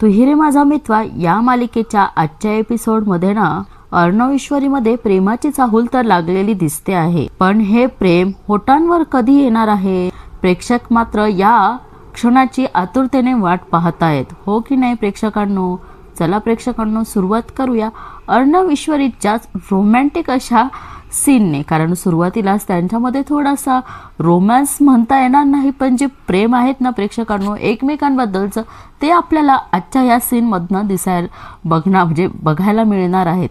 तू ही रे माझा मित्र या मालिकेच्या आजच्या एपिसोडमध्ये ना अर्णव ईश्वरीमध्ये प्रेमाची चाहूल तर लागलेली दिसते आहे, पण हे प्रेम होटांवर कधी येणार आहे? प्रेक्षक मात्र या क्षणाची आतुरतेने वाट पाहतायत, हो की नाही प्रेक्षकांनो? चला प्रेक्षकांनो, सुरुवात करूया अर्णव ईश्वरीच्याच रोमॅन्टिक अशा सीनने, कारण सुरुवातीलाच त्यांच्यामध्ये थोडासा रोमॅन्स म्हणता येणार नाही, पण जे प्रेम आहेत ना प्रेक्षकांनो एकमेकांबद्दलचं, ते आपल्याला आजच्या या सीनमधनं बघायला मिळणार आहेत.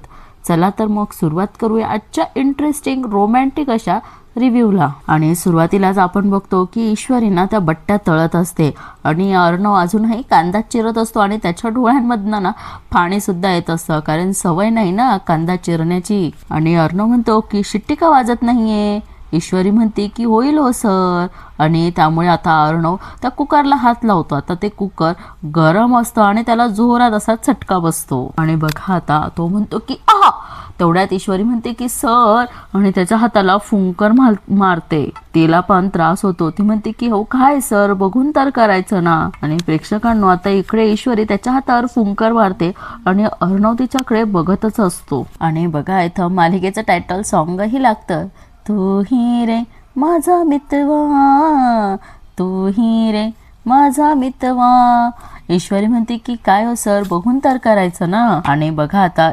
चला तर मग सुरुवात करूया आजच्या इंटरेस्टिंग रोमॅन्टिक अशा रिव्ह्यूला. आणि सुरुवातीलाच आपण बघतो की ईश्वरी ना त्या बट्ट्या तळत असते आणि अर्णव अजूनही कांदा चिरत असतो आणि त्याच्या डोळ्यांमधनं ना पाणी सुद्धा येत असतं, कारण सवय नाही ना कांदा चिरण्याची. आणि अर्णव म्हणतो की शिट्टी का वाजत नाहीये? ईश्वरी म्हणते की होईल हो सर. आणि त्यामुळे आता अर्णव त्या कुकरला हात लावतो. आता ते कुकर गरम असतं आणि त्याला जोरात असा चटका बसतो. आणि बघा आता तो म्हणतो की आहा. तेवढ्यात ईश्वरी म्हणते की सर, आणि त्याच्या हाताला फुंकर मारते. तिला पण त्रास होतो. ती म्हणते की हो काय सर, बघून तर करायचं ना. आणि प्रेक्षकांनो आता इकडे ईश्वरी त्याच्या हातावर फुंकर मारते आणि अर्णव तिच्याकडे बघतच असतो. आणि बघा इथं मालिकेचं टायटल सॉन्गही लागतं, तू ही रे माझा मितवा, तू ही रे माझा मितवा. ईश्वरी म्हणते की काय हो सर, बघून तर करायचं ना. आणि बघा आता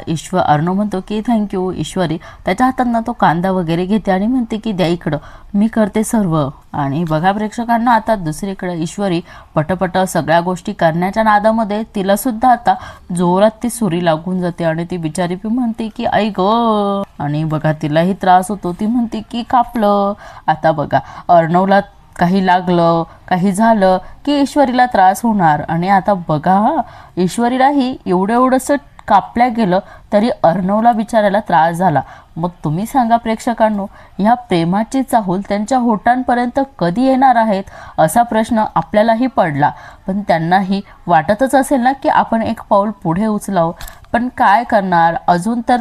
अर्णव म्हणतो की थँक्यू. ईश्वरी त्याच्या हातांना तो कांदा वगैरे घेते आणि म्हणते की द्या इकडं, मी करते सर्व. आणि बघा प्रेक्षकांना आता दुसरीकडे ईश्वरी पटपट सगळ्या गोष्टी करण्याच्या नादामध्ये तिला सुद्धा आता जोरात ती सुरी लागून जाते आणि ती बिचारी म्हणते की आई ग. आणि बघा तिलाही त्रास होतो. ती म्हणते की कापलं. आता बघा अर्णवला काही लागलं, काही झालं की ईश्वरीला त्रास होणार. आणि आता बघा ईश्वरीलाही एवढंसं कापल्या गेलं तरी अर्णवला बिचारायला त्रास झाला. मग तुम्ही सांगा प्रेक्षकांनो, ह्या प्रेमाची चाहूल त्यांच्या होटांपर्यंत कधी येणार आहेत असा प्रश्न आपल्यालाही पडला. पण त्यांनाही वाटतच असेल ना की आपण एक पाऊल पुढे उचलावं, पण काय करणार, अजून तर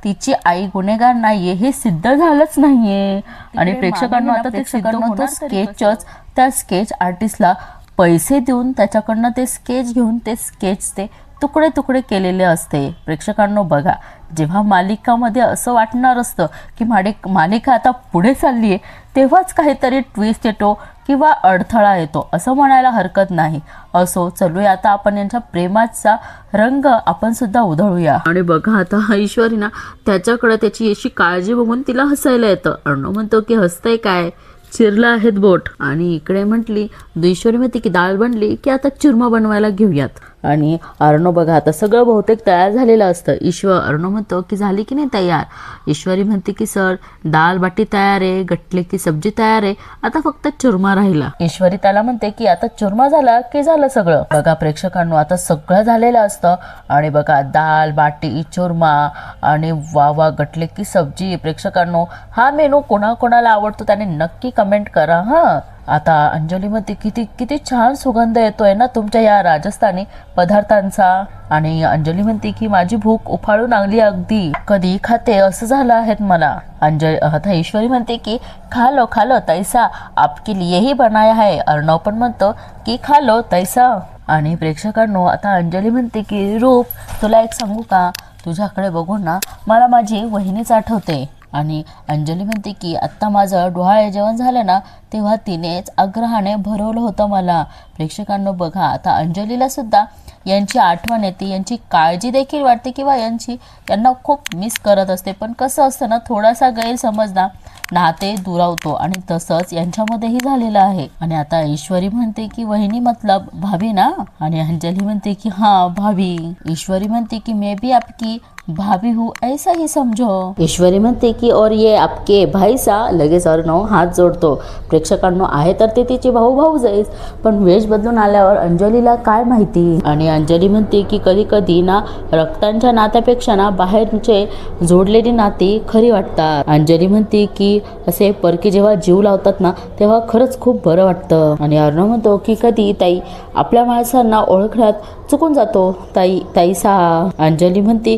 तिची आई गुन्हेगार नाहीये हे सिद्ध झालंच नाहीये. आणि प्रेक्षकांना आता ते सिद्ध होतं स्केचच, त्या स्केच आर्टिस्टला पैसे देऊन त्याच्याकडनं ते स्केच घेऊन ते स्केच ते तुकडे तुकडे केलेले असते. प्रेक्षकांनो बघा, जेव्हा मालिकामध्ये असं वाटणार असतं की मालिका आता पुढे चालली आहे, तेव्हाच काहीतरी ट्विस्ट येतो किंवा अडथळा येतो असं म्हणायला हरकत नाही. असो, चलूया आता आपण यांच्या प्रेमाचा रंग आपण सुद्धा उधळूया. आणि बघा आता ईश्वरी ना त्याच्याकडे त्याची अशी काळजी बघून तिला हसायला येतं. अर्णव म्हणतो की हसतंय काय, चिरला आहेत बोट. आणि इकडे म्हटली ईश्वरी म्हणते की डाळ बनली की आता चुरमा बनवायला घेऊयात. आणि अर्णव बघा आता सगळं बहुतेक तयार झालेलं असतं. अर्णव म्हणतो की झाली की नाही तयार? ईश्वरी म्हणते की सर डाळ बाटी तयार आहे, गटले की सब्जी तयार आहे, आता फक्त चुरमा राहिला. ईश्वरी त्याला म्हणते की आता चुरमा झाला की झालं सगळं. बघा प्रेक्षकांनो आता सगळं झालेलं असतं. आणि बघा डाळ बाटी चुरमा आणि वा गटले की सब्जी. प्रेक्षकांनो हा मेनू कोणाकोणाला आवडतो त्याने नक्की कमेंट करा हा. आता अंजली म्हणते किती छान सुगंध येतोय ना तुमच्या या राजस्थानी पदार्थांचा. आणि अंजली म्हणते की माझी भूक उफाळून आणली, अगदी कधी खाते असं झालं आहे मला. आता ईश्वरी म्हणते की खा लो तैसा आपके लिए ही बनाया है. अर्णव पण म्हणतो की खा लो तैसा. आणि प्रेक्षकांनो आता अंजली म्हणते की रूप तुला एक सांगू का, तुझ्याकडे बघून ना मला माझी वहिनीच आठवते. आणि अंजली म्हणते की आत्ता माझं डोहाळे जेवण झालं ना तेव्हा तिनेच आग्रहाने भरवलं होतं मला. प्रेक्षकांनो बघा आता अंजलीला सुद्धा यांची आठवण येते, यांची काळजी देखील वाटते किंवा यांना खूप मिस करत असते. पण कसं असतं ना, थोडासा गैरसमज ना नाते दुरावतो आणि तसंच यांच्यामध्येही झालेलं आहे. आणि आता ईश्वरी म्हणते की वहिनी मतलब भाभी ना. आणि अंजली म्हणते की हाँ भाभी. ईश्वरी म्हणते की मैं भी आपकी भाभी हूँ ऐसा ही समझो. ईश्वरी म्हणते की और ये आपके भाई सा. लगेच अर्णव हात जोडतो. प्रेक्षकांनो आहे तर ते तिचे भाऊ जाईस, पण वेश बदलून आल्यावर अंजलीला काय माहिती. आणि अंजली म्हणते की कधी कधी ना रक्तांच्या नात्यापेक्षा ना बाहेरचे जोडलेली नाती खरी वाटतात. अंजली म्हणते की असे परकी जेव्हा जीव लावतात ना तेव्हा खरंच खूप बरं वाटतं. आणि अर्णव म्हणतो की कधी ताई आपल्या माणसांना ओळखण्यात चुकून जातो ताईसा. अंजली म्हणते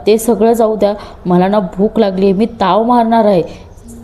ते सगळं जाऊ द्या, मला ना भूक लागली, मी ताव मारणार आहे.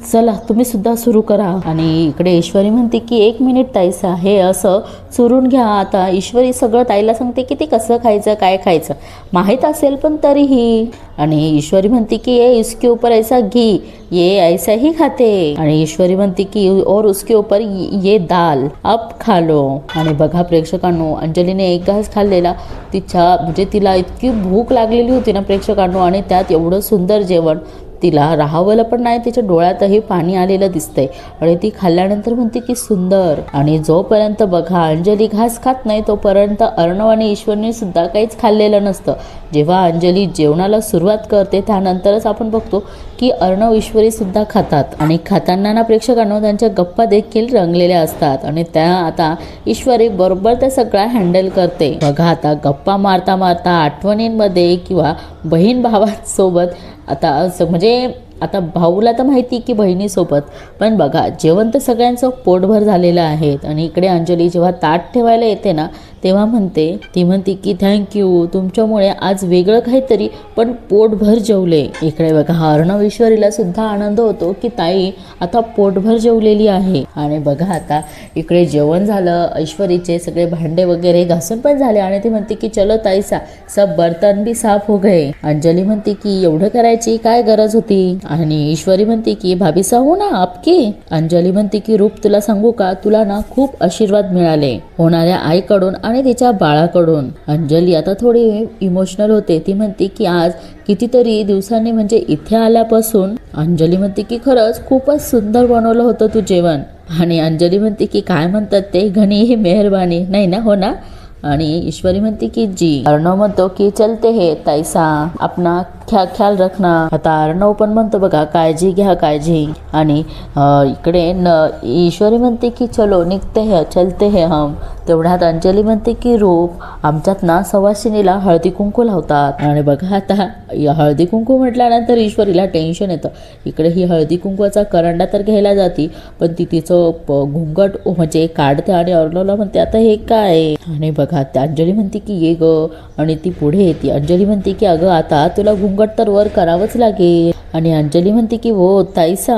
चला तुम्ही सुद्धा सुरू करा. आणि इकडे ईश्वरी म्हणते की 1 मिनिट ताईसा, हे असं चुरून घ्या. आता ईश्वरी सगळं ताईला सांगते की ते कसं खायचं, काय खायचं माहीत असेल पण तरीही. आणि ईश्वरी म्हणते की ये इसके ऊपर ऐसा घी, ये ऐसा ही खाते. आणि ईश्वरी म्हणते की और उसके ऊपर ये दाल, अब खा लो. आणि बघा प्रेक्षकांनो, अंजलीने एक घास खाल्लेला, म्हणजे तिला इतकी भूक लागलेली होती ना प्रेक्षकांनो, आणि त्यात एवढं सुंदर जेवण तिला राहावलं पण नाही, तिच्या डोळ्यातही पाणी आलेलं दिसतंय. आणि ती खाल्ल्यानंतर म्हणते की सुंदर. आणि जोपर्यंत बघा अंजली घास खात नाही तोपर्यंत अर्णव आणि ईश्वरीने सुद्धा काहीच खाल्लेलं नसतं. जेव्हा अंजली जेवणाला सुरुवात करते त्यानंतरच आपण बघतो की अर्णव ईश्वरी सुद्धा खातात. आणि खाताना ना प्रेक्षकांनो त्यांच्या गप्पा देखील रंगलेल्या असतात. आणि त्या आता ईश्वरी बरोबर त्या सगळ्या हँडल करते. बघा आता गप्पा मारता मारता आठवणींमध्ये किंवा बहीण भावांसोबत आता म्हणजे आता भाऊला तर माहिती की बहिणीसोबत, पण बघा जेवण तर सगळ्यांचं पोटभर झालेलं आहे. आणि इकडे अंजली जेव्हा ताट ठेवायला येते ना तेव्हा ती म्हणते की थँक्यू, तुमच्यामुळे आज वेगळं काहीतरी पण पोटभर जेवले. इकडे बघा अर्णव ईश्वरीला सुद्धा आनंद होतो की ताई आता पोटभर जेवलेली आहे. आणि बघा आता इकडे जेवण झालं, ईश्वरीचे सगळे भांडे वगैरे घासून पण झाले. आणि ती म्हणते की चलो ताई सब बर्तन भी साफ हो गए. अंजली म्हणते की एवढं करायची काय गरज होती. आणि ईश्वरी म्हणते की भाभी साहू ना आपकी. अंजली म्हणते की रूप तुला सांगू का, तुला ना खूप आशीर्वाद मिळाले होणाऱ्या आईकडून आणि तिच्या बाळाकडून. अंजली आता थोडी इमोशनल होते. ती म्हणते की आज कितीतरी दिवसांनी म्हणजे इथे आल्यापासून अंजली म्हणते की खरंच खूपच सुंदर बनवलं होतं तू जेवण. आणि अंजली म्हणते की काय म्हणतात ते, घणी ही मेहरबानी नाही ना, हो ना. आणि ईश्वरी म्हणते की जी. अर्णव म्हणतो की चलते हे ताईसा, अपना ख्याल रखना. आता अर्णव पण म्हणतो बघा काळजी घ्या काळजी. आणि इकडे ईश्वरी म्हणते की चलो निघते हे, चलते हे हम. तेवढ्यात अंजली म्हणते की रूप आमच्यात ना सवासिनीला हळदी कुंकू लावतात. आणि बघा आता हळदी कुंकू म्हटल्यानंतर ईश्वरीला टेन्शन येतं. इकडे ही हळदी कुंकूचा करंडा तर घ्यायला जाती, पण ती तिचं घुंगट म्हणजे काढते. आणि अर्णवला म्हणते आता हे काय. आणि बघा अंजली म्हणते की ये ग. आणि ती पुढे येते. अंजली म्हणते की अगं आता तुला घुंगट तर वर करावंच लागेल. आणि अंजली म्हणते की हो ताईसा.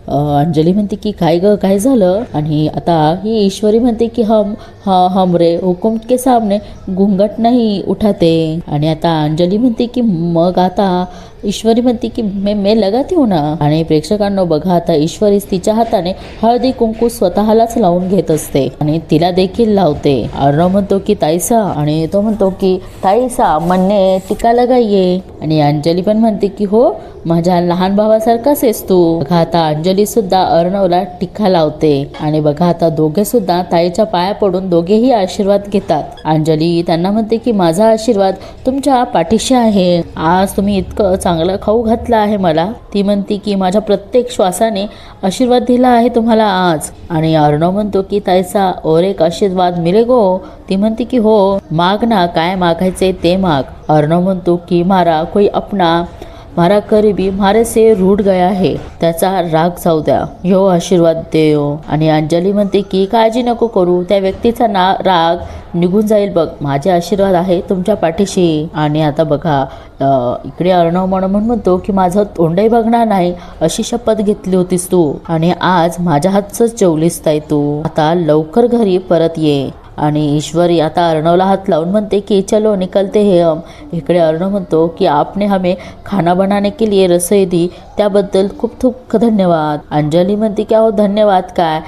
अंजली म्हणते की काय ग काय झालं. आणि आता ही ईश्वरी म्हणते की हम रे हुकुम के सामने घुंगट नाही उठाते. आणि आता अंजली म्हणते की मग आता ईश्वरी म्हणते की मैं लगाती हूँ ना. आणि प्रेक्षकांनो बघा आता ईश्वरी तिच्या हाताने हळदी कुंकू स्वतःलाच लावून घेत असते आणि तिला देखील लावते. अर्णव म्हणतो की ताईसा. आणि तो म्हणतो की ताईसा म्हणणे टीका लगाइये. आणि अंजली पण म्हणते की हो माझ्या लहान भावासारखाच आहेस तू. बघा आता अंजली सुद्धा अर्णवला टीका लावते. आणि बघा आता दोघे सुद्धा ताईच्या पाया पडून दोघेही आशीर्वाद घेतात. अंजली त्यांना म्हणते की माझा आशीर्वाद तुमच्या पाठीशी आहे. आज तुम्ही इतकं चांगलं खाऊ घातलं आहे मला. ती म्हणते की माझ्या प्रत्येक श्वासाने आशीर्वाद दिला आहे तुम्हाला आज. आणि अर्णव म्हणतो की ताईसा और एक आशीर्वाद मिलेगो. ती म्हणते की हो माग ना, काय मागायचे ते माग. अर्णव म्हणतो की मारा कोई अपना मारा करीबी मारे से रूठ गया है, त्याचा राग जाऊ द्या, ह्यो आशीर्वाद देव. आणि अंजली म्हणते की काळजी नको करू, त्या व्यक्तीचा राग निघून जाईल बघ, माझे आशीर्वाद आहे तुमच्या पाठीशी. आणि आता बघा इकडे अर्णव म्हणतो की माझं तोंडही बघणार नाही अशी शपथ घेतली होतीस तू, आणि आज माझ्या हातचंच जेवलीस ताई तू. आता लवकर घरी परत ये. आणि ईश्वरी आता अर्णवला हात लावून म्हणते की चलो निकलते हे हम. इकडे अर्णव म्हणतो की आपने हमें खाना बनाने के लिए रसोई दी, त्याबद्दल खूप खूप धन्यवाद. अंजली म्हणते की अहो धन्यवाद काय,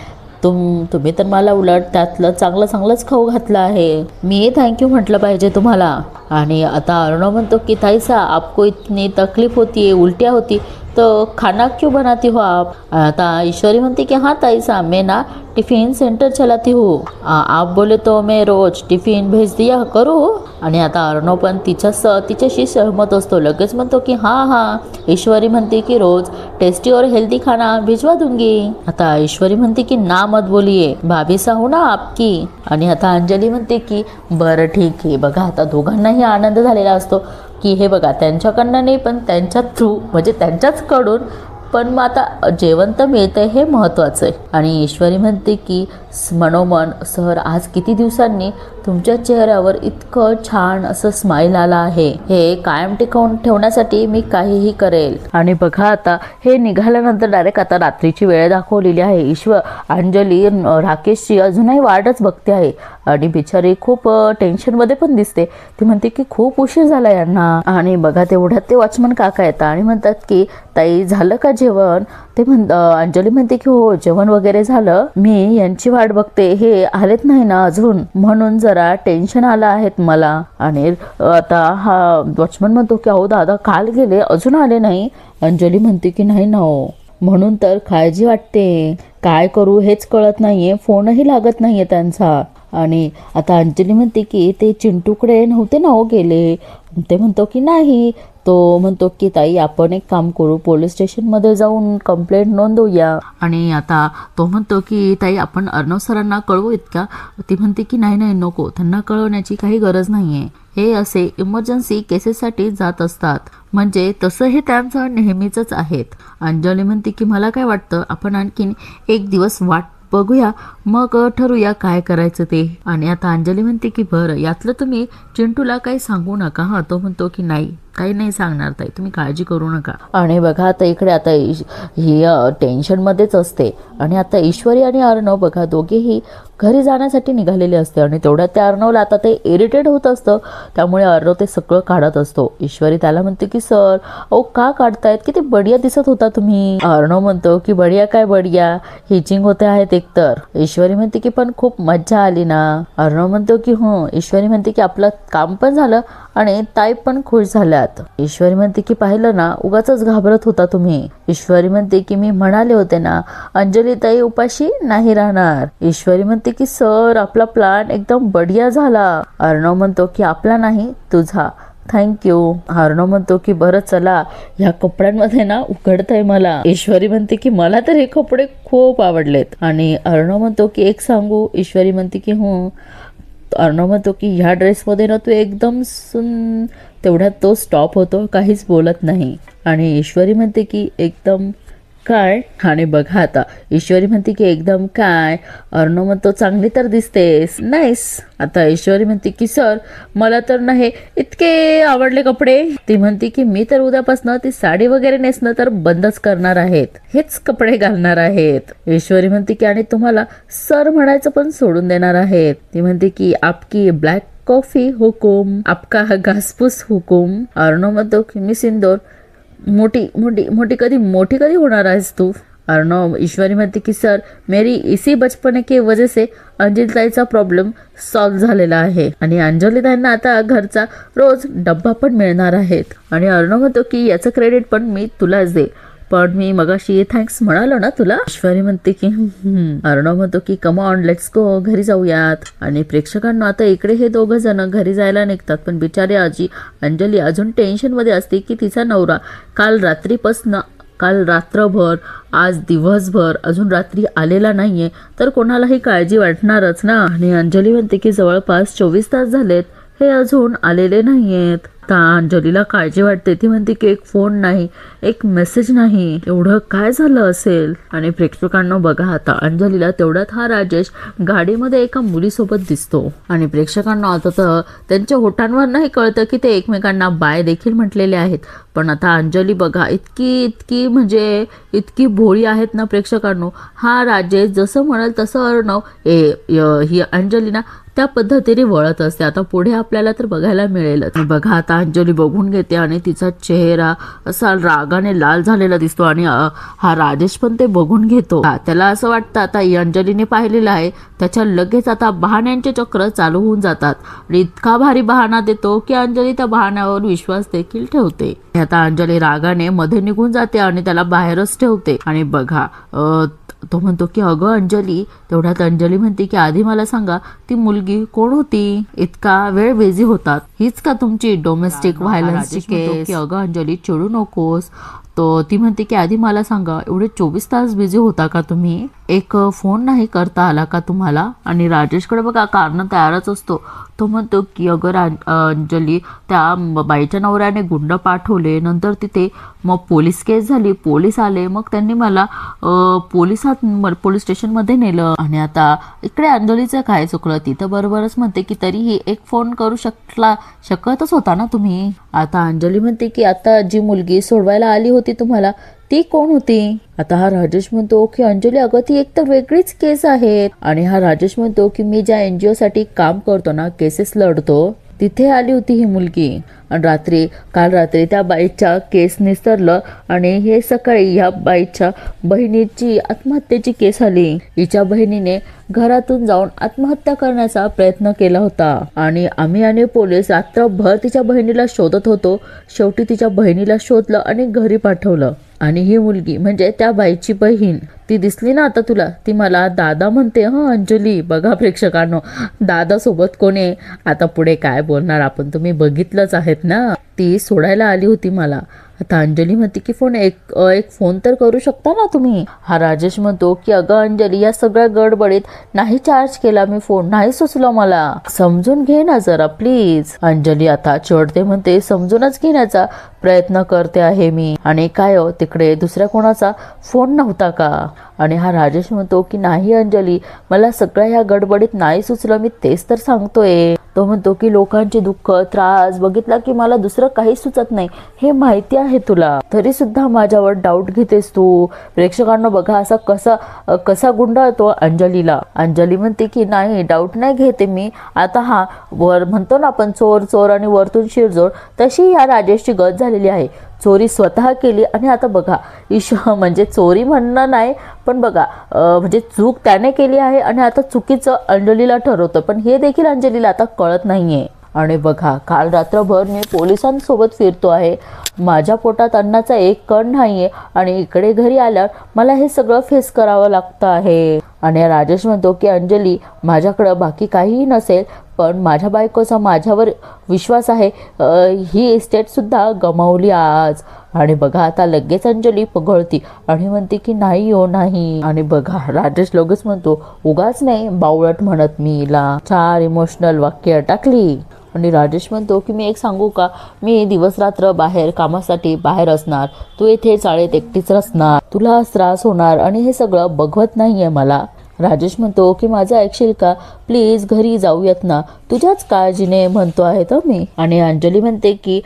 तुम्ही तर मला उलट त्यातलं चांगलंच खाऊ घातलं आहे, मी थँक्यू म्हटलं पाहिजे तुम्हाला. आणि आता अर्णव म्हणतो की ताईसा आपको इतनी तकलीफ होती है, उल्टिया होती तो खाना क्यों बनाती हो आप. आता ईश्वरी म्हणते की हाँ ताईसा मैं ना टिफिन सेंटर चलाती हूँ, आप बोले तो मैं रोज टिफिन भेज दिया करूँ. आणि आता अर्णव पण तिच्याशी सहमत असतो, लगेच म्हणतो की हाँ ईश्वरी म्हणते की रोज टेस्टी और हेल्दी खाना भिजवा दूंगी. आता ईश्वरी म्हणते की ना मत बोलिए, भाभी सा हूँ ना आपकी. आणि आता अंजली म्हणते की बरं ठीक आहे. बघा आता दोघांनाही आनंद झालेला असतो की हे बघा त्यांच्याकडनं नाही पण त्यांच्या थ्रू म्हणजे त्यांच्याच कडून पण मग आता जेवण तर मिळतंय हे महत्त्वाचं आहे. आणि ईश्वरी म्हणते की मनोमन, सर आज किती दिवसांनी तुमच्या चेहऱ्यावर इतकं छान असं स्माईल आला आहे, हे कायम टिकवून ठेवण्यासाठी मी काहीही करेल. आणि बघा आता हे निघाल्यानंतर डायरेक्ट आता रात्रीची वेळ दाखवलेली आहे. अंजली राकेशची अजूनही वाटच बघते आहे आणि बिचारी खूप टेन्शनमध्ये पण दिसते. ती म्हणते की खूप उशीर झाला यांना. आणि बघा तेवढ्यात ते वॉचमन काका येतात आणि म्हणतात की ताई झालं का जेवण. अंजली म्हणते की हो जेवण वगैरे झालं, मी यांची वाट बघते, हे आलेत नाही ना अजून, म्हणून जरा टेन्शन आलं आहेत मला. आणि आता हा वॉचमन म्हणतो की अहो दादा काल गेले अजून आले नाही. अंजली म्हणते की नाही ना हो, म्हणून तर काळजी वाटते, काय करू हेच कळत नाहीये, फोनही लागत नाहीये त्यांचा. आणि आता अंजली म्हणते की ते चिंटूकडे नव्हते ना हो गेले. ते म्हणतो की नाही. तो म्हणतो की ताई आपण एक काम करू, पोलीस स्टेशनमध्ये जाऊन कंप्लेंट नोंदवूया. आणि आता तो म्हणतो की ताई आपण अर्णव सरांना कळवू इतका. ती म्हणते की नाही नाही नको, त्यांना कळवण्याची काही गरज नाहीये, हे असे इमर्जन्सी केसेससाठी जात असतात, म्हणजे तसं हे त्यांचं नेहमीच आहेत. अंजली म्हणते की मला काय वाटतं आपण आणखीन एक दिवस वाट बघूया, मग ठरूया काय करायचं ते. आणि आता अंजली म्हणते की बरं यातलं तुम्ही चिंटूला काही सांगू नका. हा तो म्हणतो की नाही काही नाही सांगणार ताई, तुम्ही काळजी करू नका. आणि बघा आता इकडे आता ही टेन्शनमध्येच असते. आणि आता ईश्वरी आणि अर्णव बघा दोघेही घरी जाण्यासाठी निघालेले असते. आणि तेवढ्यात त्या अर्णवला आता ते इरिटेट होत असतं, त्यामुळे अर्णव ते सगळं काढत असतो. ईश्वरी त्याला म्हणते की सर अहो का काढतायत, किती बढिया दिसत होता तुम्ही. अर्णव म्हणतो की बढिया काय बढिया, हिचिंग होते आहेत एकतर. ईश्वरी म्हणते की पण खूप मज्जा आली ना. अर्णव म्हणतो की हो. ईश्वरी म्हणते की आपलं काम पण झालं आणि ताई पण खुश झाल्यात. ईश्वरी म्हणते की पाहिलं ना उगाचच घाबरत होता तुम्ही. ईश्वरी म्हणते की मी म्हणाले होते ना अंजली ताई उपाशी नाही राहणार. ईश्वरी म्हणते की सर आपला प्लॅन एकदम बढिया झाला. अर्णव म्हणतो की आपला नाही तुझा, थँक्यू. अर्णव म्हणतो की बरं चला, ह्या कपड्यांमध्ये ना उघडतंय मला. ईश्वरी म्हणते की मला तर हे कपडे खूप आवडलेत. आणि अर्णव म्हणतो की एक सांगू. ईश्वरी म्हणते की हो. अर्णव म्हणतो की ह्या ड्रेसमध्ये ना तू एकदम तेवढ्यात तो स्टॉप होतो, काहीच बोलत नाही. आणि ईश्वरी म्हणते की एकदम काय. आणि बघा आता ईश्वरी म्हणते की एकदम काय. अर्णव म्हणतो चांगली तर दिसतेस, नाईस. आता ईश्वरी म्हणते की सर मला तर नाही इतके आवडले कपडे. ती म्हणते की मी तर उद्यापासून ती साडी वगैरे नेसणं तर बंदच करणार आहेत, हेच कपडे घालणार आहेत. ईश्वरी म्हणते की आणि तुम्हाला सर म्हणायचं पण सोडून देणार आहेत. ती म्हणते की आपकी ब्लॅक कॉफी हुकुम, आपका घासपूस हुकुम. अर्णव म्हणतो की मी सिंदूर मोठी कधी होणार आहेस तू. अर्णव ईश्वरी म्हणते की सर मेरी इसी बचपन के वजह से अंजलिताईचा प्रॉब्लेम सॉल्व्ह झालेला आहे आणि अंजलिताईंना आता घरचा रोज डब्बा पण मिळणार आहेत. आणि अर्णव म्हणतो की याचं क्रेडिट पण मी तुलाच दे, पण मी मगाशी थँक्स म्हणालो ना तुला. ईश्वरी म्हणते की अर्णव म्हणतो की कम ऑन लेट्स गो, घरी जाऊयात. आणि प्रेक्षकांना आता इकडे हे दोघं जण घरी जायला निघतात, पण बिचारी अंजली अजून टेन्शन मध्ये असते की तिचा नवरा काल रात्रभर आज दिवसभर अजून रात्री आलेला नाहीये, तर कोणालाही काळजी वाटणारच ना. आणि अंजली म्हणते की जवळपास 24 तास झालेत, हे अजून आलेले नाहीयेत. आता अंजलीला काळजी वाटते. ती म्हणते की एक फोन नाही, एक मेसेज नाही, एवढं काय झालं असेल. आणि प्रेक्षकांना बघा आता अंजलीला तेवढ्यात हा राजेश गाडीमध्ये एका मुलीसोबत दिसतो. आणि प्रेक्षकांना आता तर त्यांच्या होठांवर नाही कळतं की ते एकमेकांना बाय देखील म्हटलेले आहेत. पण आता अंजली बघा इतकी म्हणजे इतकी भोळी आहेत ना प्रेक्षकांनो. हा राजेश जसं म्हणाल तसं अर्णव ही अंजली ना त्या पद्धतीने वळत असते. आता पुढे आपल्याला तर बघायला मिळेलच. बघा आता अंजली बघून घेते आणि तिचा चेहरा असा रागाने लाल झालेला दिसतो. आणि हा राजेश पण ते बघून घेतो. त्याला असं वाटतं आता अंजलीने पाहिलेलं आहे, त्याच्या लगेच आता बहाण्यांचे चक्र चालू होऊन जातात. आणि इतका भारी बहाणा देतो की अंजली त्या बहाण्यावर विश्वास देखील ठेवते. आता अंजली रागाने मध्ये निघून जाते आणि त्याला बाहेरच ठेवते. आणि बघा तो म्हणतो की अगं अंजली. तेवढ्यात अंजली म्हणते की आधी मला सांगा ती मुलगी कोण होती, इतका वेळ बिझी होतात, हीच का तुमची डोमेस्टिक व्हायलन्सची केस. की अगं अंजली चिडू नकोस, तो ती म्हणते की आधी मला सांगा, एवढे 24 तास बिझी होता का तुम्ही? एक फोन नाही करता आला का तुम्हाला? आणि राजेशकडे बघा कारण तयारच असतो. तो म्हणतो की अगर अंजली त्या बाईच्या नवऱ्याने गुंड पाठवले, नंतर तिथे मग पोलीस केस झाली, पोलीस आले, मग त्यांनी मला पोलीस स्टेशनमध्ये नेलं. आणि आता इकडे अंजलीचं काय चुकलं? तिथं बरोबरच म्हणते की तरीही एक फोन करू शकतच होता ना तुम्ही. आता अंजली म्हणते की आता जी मुलगी सोडवायला आली होती तुम्हाला ती कोण होती? आता हा राजेश म्हणतो की अंजली अगं ती एक तर वेगळीच केस आहे. आणि हा राजेश म्हणतो की मी ज्या NGO साठी काम करतो ना, केसेस लढतो, तिथे आली होती ही मुलगी. आणि काल रात्री त्या बाईच्या केस निस्तरलं आणि हे सकाळी या बाईच्या बहिणीची आत्महत्येची केस आली. हिच्या बहिणीने घरातून जाऊन आत्महत्या करण्याचा प्रयत्न केला होता आणि आम्ही आणि पोलीस रात्रभर तिच्या बहिणीला शोधत होतो. शेवटी तिच्या बहिणीला शोधलं आणि घरी पाठवलं. आणि ही मुलगी म्हणजे त्या बाईची बहीण, ती दिसली ना आता तुला, ती मला दादा म्हणते. अंजली बघा प्रेक्षकांनो, दादा सोबत कोणी, आता पुढे काय बोलणार आपण तुम्ही बघितलंच आहेत ना. ती सोडायला आली होती मला. आता अंजली म्हणते की एक फोन तर करू शकता ना तुम्ही. हा राजेश म्हणतो की अगं अंजली, या सगळ्या गडबडीत नाही चार्ज केला मी फोन, नाही सुचलं मला, समजून घे ना जरा प्लीज. अंजली आता चिडते, म्हणते समजूनच घेण्याचा प्रयत्न करते आहे मी. आणि काय हो, तिकडे दुसऱ्या कोणाचा फोन नव्हता का? आणि हा राजेश म्हणतो की नाही अंजली, मला सगळ्या ह्या गडबडीत नाही सुचलं, मी तेच तर सांगतोय. तो म्हणतो की लोकांचे दुःख त्रास बघितला की मला दुसरं काही सुचत नाही, हे माहिती आहे तुला, तरी सुद्धा माझ्यावर डाऊट घेतेस तू. प्रेक्षकांना बघा असा कसा गुंडाळतो अंजलीला. अंजली म्हणते की नाही, डाऊट नाही घेते मी. आता हा वर म्हणतो ना आपण चोर चोर आणि वरतून शिरजोड, तशी या राजेशची गत झालेली आहे. चोरी स्वतः केली आणि आता बघा म्हणजे चोरी म्हणणं नाही, पण बघा म्हणजे चूक त्याने केली आहे आणि आता चुकीचं अंजलीला ठरवतं, पण हे देखील अंजलीला आता कळत नाहीये. आणि बघा काल रात्रभर मी पोलिसांसोबत फिरतो आहे, माझ्या पोटात अन्नाचा एक कण नाहीये आणि इकडे घरी आल्यावर मला हे सगळं फेस करावं लागतं आहे. आणि राजेश म्हणतो की अंजली, माझ्याकडं बाकी काहीही नसेल, पण माझ्या बायकोचा माझ्यावर विश्वास आहे, ही इस्टेट सुद्धा गमावली आज. आणि बघा आता लगेच अंजली पगळती आणि म्हणते की नाही हो नाही. आणि बघा राजेश लगेच म्हणतो, उगाच नाही बावळट म्हणत मी हिला, 4 इमोशनल वाक्य टाकली. आणि राजेश म्हणतो की मी एक सांगू का, मी दिवस रात्र कामासाठी बाहेर असणार, तू इथे चाळीत एकटीच असणार, तुला त्रास होणार आणि हे सगळं बघवत नाहीये मला. राजेश म्हणतो की माझं ऐकशील का, प्लीज घरी जाऊयात ना, तुझ्याच काळजीने म्हणतो आहे तर मी. आणि अंजली म्हणते की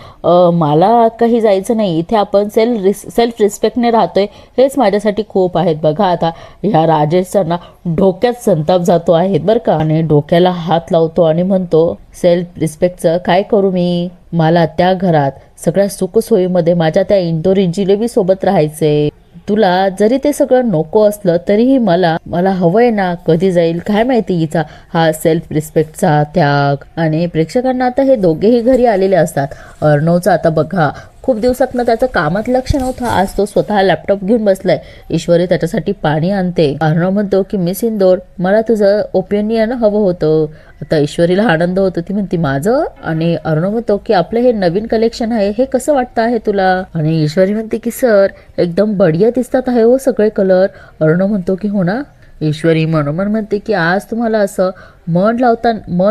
मला काही जायचं नाही, इथे आपण सेल्फ रिस्पेक्टने राहतोय, हेच माझ्यासाठी खूप आहेत. बघा आता ह्या राजेशचा डोक्यात संताप जातो आहेत बरं का. आणि डोक्याला हात लावतो आणि म्हणतो सेल्फ रिस्पेक्टचं काय करू मी, मला त्या घरात सगळ्या सुखसोयीमध्ये माझ्या त्या इंदोरी जिलेबी सोबत राहायचंय. तुला जरी ते सगळं नको असलं तरीही मला हवंय ना, कधी जाईल काय माहिती हिचा हा सेल्फ रिस्पेक्टचा त्याग. आणि प्रेक्षकांना आता हे दोघेही घरी आलेले असतात. अर्णवचं आता बघा खूप दिवसातनं त्याचं कामात लक्ष नव्हतं, आज तो स्वतः लॅपटॉप घेऊन बसलाय. ईश्वरी त्याच्यासाठी पाणी आणते. अर्णव म्हणतो की मिस इंदोर, मला तुझं ओपिनियन हवं होतं. आता ईश्वरीला आनंद होतो, ती म्हणते माझं. आणि अर्णव म्हणतो की आपलं हे नवीन कलेक्शन आहे, हे कसं वाटतं आहे तुला? आणि ईश्वरी म्हणते की सर एकदम बढिया दिसतात आहे हो सगळे कलर. अर्णव म्हणतो की हो ना. ईश्वरी मनोमन म्हणते की आज तुम्हाला असं मन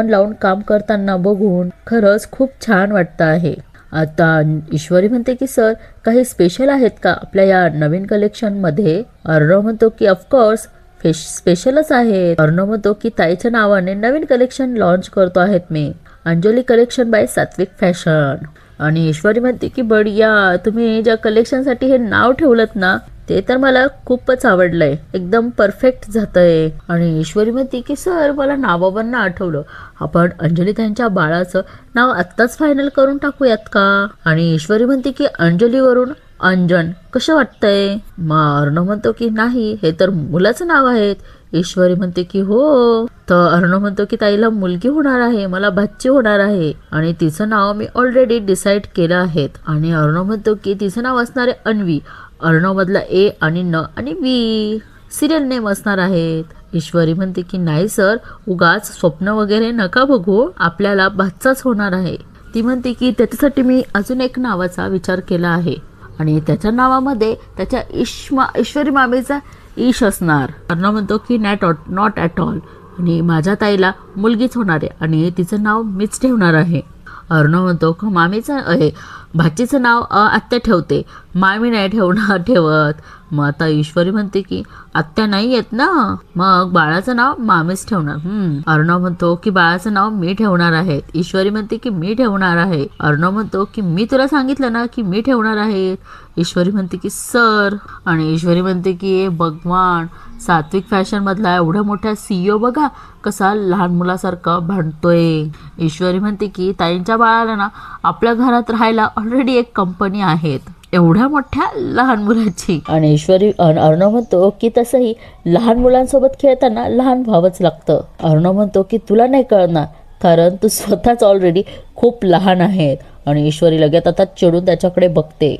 लावून काम करताना बघून खरंच खूप छान वाटतं आहे. आता ईश्वरी म्हणते की सर काही स्पेशल आहेत का आपल्या या नवीन कलेक्शनमध्ये? अर्णव म्हणतो की ऑफकोर्स स्पेशलच आहे. अर्णव म्हणतो की ताईच्या नावाने नवीन कलेक्शन लॉन्च करतो आहेत मी, अंजली कलेक्शन बाय सात्विक फॅशन. आणि ईश्वरी म्हणते की बढिया, तुम्ही ज्या कलेक्शनसाठी हे नाव ठेवलं ना ते तर मला खूपच आवडलंय, एकदम परफेक्ट जातंय. आणि ईश्वरी म्हणते की सर मला नावावरनं आठवलं, आपण अंजली त्यांच्या बाळाचं नाव आत्ताच फायनल करून टाकूयात का? आणि ईश्वरी म्हणते की अंजलीवरून अंजन कसं वाटतंय? मग अर्णव म्हणतो की नाही, हे तर मुलाचं नाव आहे. ईश्वरी म्हणते की हो. तर अर्णव म्हणतो की ताईला मुलगी होणार आहे, मला बच्ची होणार आहे आणि तिचं नाव मी ऑलरेडी डिसाईड केलं आहे. आणि अर्णव म्हणतो की तिचं नाव असणार आहे अन्वी. अर्णव मधला ए आणि न आणि वी सिरियल नेम असणार आहेत. ईश्वरी म्हणते की नाही सर, उगाच स्वप्न वगैरे नका बघू, आपल्याला बच्चाच होणार आहे. ती म्हणते की त्याच्यासाठी मी अजून एक नावाचा विचार केला आहे. आणि त्याच्या नावामध्ये त्याच्या ईश्वरी मामीचा ईश असणार. अर्णव म्हणतो की नॉट ॲट ऑल, आणि माझ्या ताईला मुलगीच होणार आहे आणि तिचं नाव मीच ठेवणार आहे. अर्णव म्हणतो की मामीचं भाचीचं नाव आत्या ठेवते, मामी नाही ठेवत. मग आता ईश्वरी म्हणते की आत्या नाही येत ना, मग बाळाचं नाव मामीच ठेवणार. अर्णव म्हणतो की बाळाचं नाव मी ठेवणार आहे. ईश्वरी म्हणते की मी ठेवणार आहे. अर्णव म्हणतो की मी तुला सांगितलं ना की मी ठेवणार आहे. ईश्वरी म्हणते की सर, आणि ईश्वरी म्हणते की भगवान, सात्विक फॅशन मधला एवढ्या मोठ्या CEO बघा कसा लहान मुलासारखा भांडतोय. ईश्वरी म्हणते की ताईंच्या बाळाला ना आपल्या घरात राहायला ऑलरेडी एक कंपनी आहेत, एवढ्या मोठ्या लहान मुलाची. आणि अर्णव म्हणतो की तसंही लहान मुलांसोबत खेळताना लहान व्हावंच लागतं. अर्णव म्हणतो की तुला नाही कळणार कारण तू स्वतःच ऑलरेडी खूप लहान आहेत. आणि ईश्वरी लगेच आता चिडून त्याच्याकडे बघते.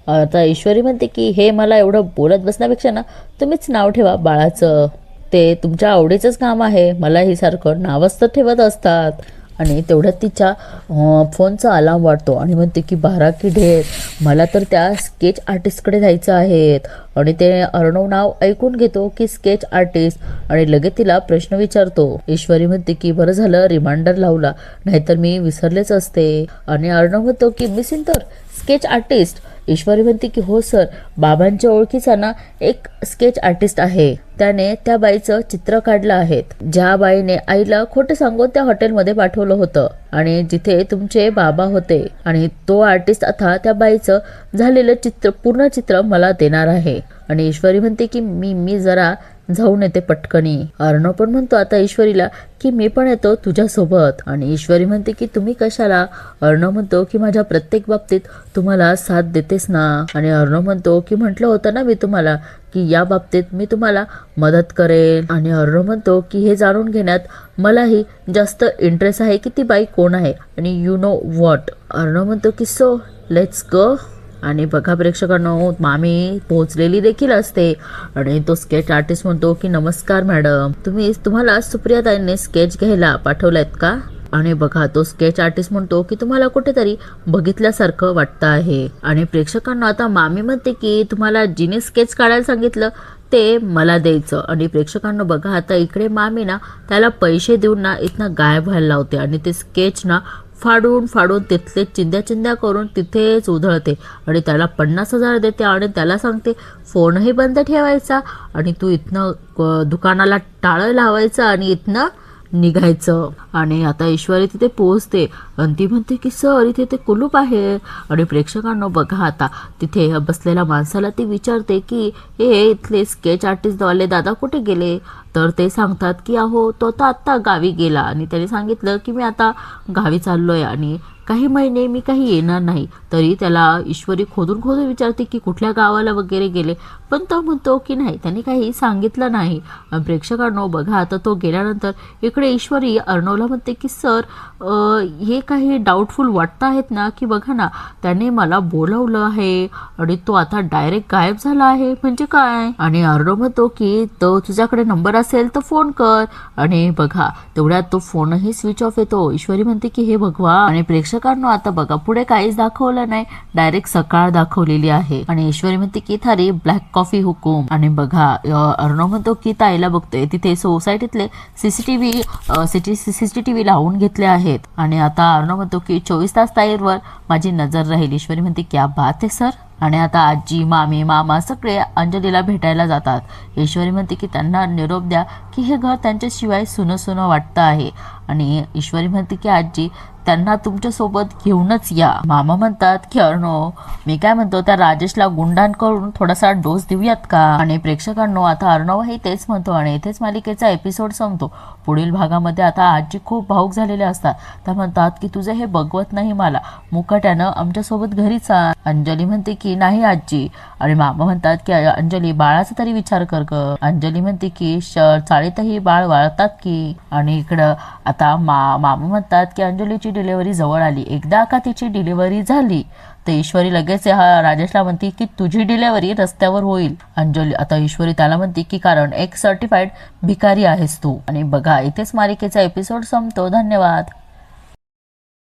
आता ईश्वरी म्हणते की हे मला एवढं बोलत बसण्यापेक्षा ना तुम्हीच नाव ठेवा बाळाचं, ते तुमच्या आवडीचंच काम आहे. मला ही सारखं नावच तर ठेवत असतात. आणि तेवढ्यात तिच्या फोनचा अलार्म वाटतो आणि म्हणते की 12 की ढेर, मला तर त्या स्केच आर्टिस्टकडे जायचं आहे. आणि ते अर्णव नाव ऐकून घेतो की स्केच आर्टिस्ट, आणि लगेच तिला प्रश्न विचारतो. ईश्वरी म्हणते की बरं झालं रिमाइंडर लावला, नाहीतर मी विसरलेच असते. आणि अर्णव म्हणतो की मिसिंग तर स्केच आर्टिस्ट. ईश्वरी म्हणते की हो सर, बाबांच्या ओळखीचा ना एक स्केच आर्टिस्ट आहे, त्याने त्या बाईचं चित्र काढलं आहे, ज्या बाईने आईला खोटं सांगून त्या हॉटेलमध्ये पाठवलं होतं आणि जिथे तुमचे बाबा होते. आणि तो आर्टिस्ट आता त्या बाईचं झालेलं पूर्ण चित्र मला देणार आहे. आणि ईश्वरी म्हणते की मी जरा जाऊन येते पटकनी. अर्णव पण म्हणतो आता ईश्वरीला की मी पण येतो तुझ्यासोबत. आणि ईश्वरी म्हणते की तुम्ही कशाला. अर्णव म्हणतो की माझ्या प्रत्येक बाबतीत तुम्हाला साथ देतेस ना. आणि अर्णव म्हणतो की म्हटलं होतं ना मी तुम्हाला की या बाबतीत मी तुम्हाला मदत करेन. आणि अर्णव म्हणतो की हे जाणून घेण्यात मलाही जास्त इंटरेस्ट आहे की ती बाई कोण आहे आणि यू नो व्हॉट. अर्णव म्हणतो की सो लेट्स गो. आणि बघा प्रेक्षकांनो, मामी पोहोचलेली देखील असते. आणि तो स्केच आर्टिस्ट म्हणतो की नमस्कार मॅडम, तुम्हाला सुप्रियाताईंनी स्केच घ्यायला पाठवलेत का. आणि बघा तो स्केच आर्टिस्ट म्हणतो की तुम्हाला कुठेतरी बघितल्यासारखं वाटतं आहे. आणि प्रेक्षकांना आता मामी म्हणते की तुम्हाला जिने स्केच काढायला सांगितलं ते मला द्यायचं. आणि प्रेक्षकांना बघा आता इकडे मामी ना त्याला पैसे देऊन ना इथनं गायब व्हायला लावते आणि ते स्केच ना फाडून तिथले चिंध्या करून तिथेच उधळते. आणि त्याला 50,000 देते आणि त्याला सांगते फोनही बंद ठेवायचा आणि तू इथनं दुकानाला टाळं लावायचं आणि इथनं निघायचं. आणि आता ईश्वरी तिथे पोहोचते आणि ती म्हणते की सर इथे ते कुलूप आहे. आणि प्रेक्षकांना बघा आता तिथे बसलेल्या माणसाला ती विचारते की हे इथले स्केच आर्टिस्टवाले दादा कुठे गेले. तर ते सांगतात की अहो तो तर आत्ता गावी गेला. आणि त्याने सांगितलं की मी आता गावी चाललोय आणि काही महिने मी काही येणार नाही. तरी त्याला ईश्वरी खोदून विचारते की कुठल्या गावाला वगैरे गेले, पण तो म्हणतो की नाही त्याने काही सांगितलं नाही. प्रेक्षकांनो बघा आता तो गेल्यानंतर इकडे ईश्वरी अर्णवला म्हणते की सर हे काही डाऊटफुल वाटत आहेत ना, की बघा ना त्याने मला बोलवलं आहे आणि तो आता डायरेक्ट गायब झाला आहे म्हणजे काय. आणि अर्णव म्हणतो की तो तुझ्याकडे नंबर असेल तर फोन कर. आणि बघा तेवढ्यात तो फोनही स्विच ऑफ येतो. ईश्वरी म्हणते की हे भगवान. आणि प्रेक्षकांनो आता बघा पुढे काहीच दाखवलं नाही, डायरेक्ट सकाळ दाखवलेली आहे. आणि ईश्वरी म्हणते की थारी ब्लॅक कॉफी हुकूम. आणि बघा अर्णव म्हणतो की ताईला बघतोय तिथे सोसायटीतले सीसीटीव्ही लावून घेतले आहेत. आणि आता अर्णव म्हणतो की 24 तास ताईवर माझी नजर राहील. ईश्वरी म्हणते क्या बात आहे सर. आणि आता आजी मामी मामा सगळे अंजलीला भेटायला जातात. ईश्वरी म्हणते की त्यांना निरोप द्या की हे घर त्यांच्याशिवाय सुनं वाटतं आहे. आणि ईश्वरी म्हणते की आजी त्यांना तुमच्यासोबत घेऊनच या. मामा म्हणतात की अर्णव मी काय म्हणतो त्या राजेशला गुंडांकडून थोडासा डोस देऊयात का. आणि प्रेक्षकांनो आता अर्णवही तेच म्हणतो आणि इथेच मालिकेचा एपिसोड संपतो. पुढील भागामध्ये आता आजी खूप भावूक झालेल्या असतात. त्या म्हणतात की तुझं हे बघवत नाही मला, मुकाट्यानं आमच्यासोबत घरीच आण. अंजली म्हणते की नाही आजी. आणि मामा म्हणतात की अंजली बाळाचा तरी विचार कर ग. अंजली म्हणते की चाळीतही बाळ वाळतात की. आणि इकडं आता मामा म्हणतात की अंजलीची डिलिव्हरी जवळ आली, एकदा का तिची डिलिव्हरी झाली तर ईश्वरी लगेच राजेशला म्हणते की तुझी डिलिव्हरी रस्त्यावर होईल. अंजली आता ईश्वरी त्याला म्हणते की कारण एक सर्टिफाईड भिकारी आहेस तू. आणि बघा इथेच मालिकेचा एपिसोड संपतो. धन्यवाद.